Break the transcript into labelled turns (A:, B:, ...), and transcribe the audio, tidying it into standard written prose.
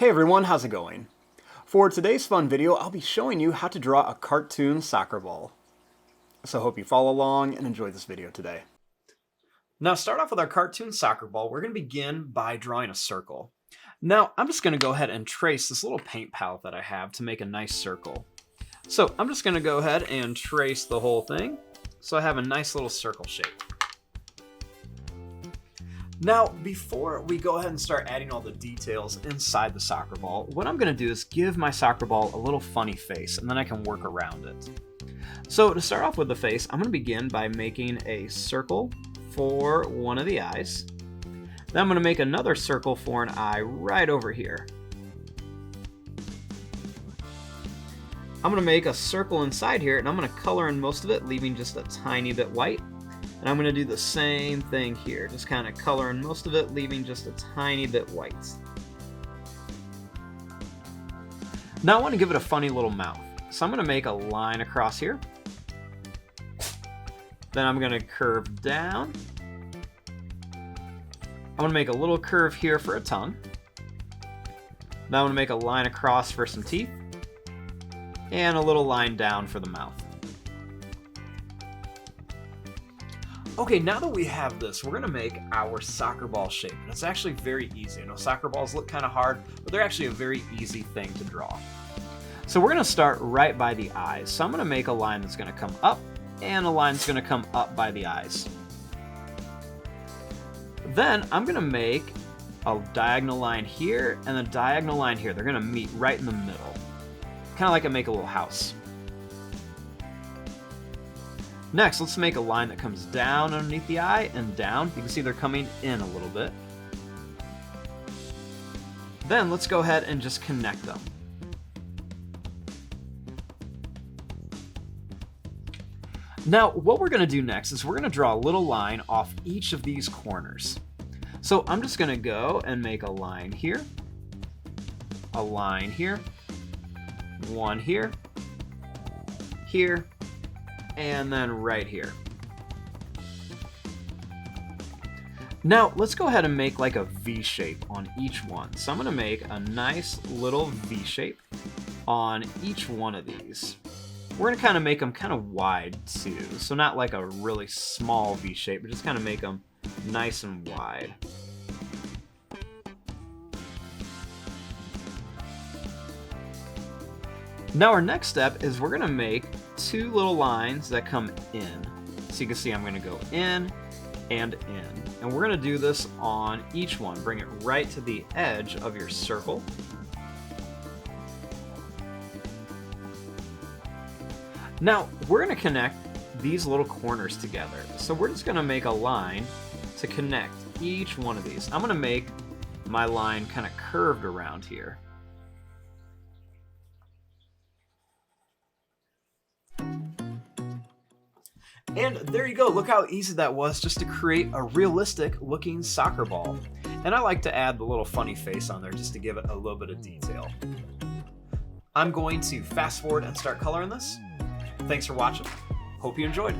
A: Hey everyone, how's it going? For today's fun video, I'll be showing you how to draw a cartoon soccer ball. So I hope you follow along and enjoy this video today. Now, start off with our cartoon soccer ball. We're going to begin by drawing a circle. Now, I'm just going to go ahead and trace this little paint palette that I have to make a nice circle. So I'm just going to go ahead and trace the whole thing so I have a nice little circle shape. Now, before we go ahead and start adding all the details inside the soccer ball, what I'm going to do is give my soccer ball a little funny face, and then I can work around it. So to start off with the face, I'm going to begin by making a circle for one of the eyes. Then I'm going to make another circle for an eye right over here. I'm going to make a circle inside here, and I'm going to color in most of it, leaving just a tiny bit white. And I'm going to do the same thing here, just kind of color in most of it, leaving just a tiny bit white. Now I want to give it a funny little mouth. So I'm going to make a line across here. Then I'm going to curve down. I'm going to make a little curve here for a tongue. Now I'm going to make a line across for some teeth. And a little line down for the mouth. Okay, now that we have this, we're going to make our soccer ball shape. And it's actually very easy. I know soccer balls look kind of hard, but they're actually a very easy thing to draw. So we're going to start right by the eyes. So I'm going to make a line that's going to come up, and a line that's going to come up by the eyes. Then I'm going to make a diagonal line here and a diagonal line here. They're going to meet right in the middle. Kind of like I make a little house. Next, let's make a line that comes down underneath the eye and down. You can see they're coming in a little bit. Then let's go ahead and just connect them. Now, what we're going to do next is we're going to draw a little line off each of these corners. So I'm just going to go and make a line here, a line here, one here, here, and then right here. Now let's go ahead and make like a V shape on each one. So I'm going to make a nice little V shape on each one of these. We're going to kind of make them kind of wide too. So not like a really small V shape, but just kind of make them nice and wide. Now our next step is we're going to make two little lines that come in. So you can see I'm going to go in and in. And we're going to do this on each one. Bring it right to the edge of your circle. Now we're going to connect these little corners together. So we're just going to make a line to connect each one of these. I'm going to make my line kind of curved around here. And there you go, look how easy that was just to create a realistic looking soccer ball. And I like to add the little funny face on there just to give it a little bit of detail. I'm going to fast forward and start coloring this. Thanks for watching. Hope you enjoyed.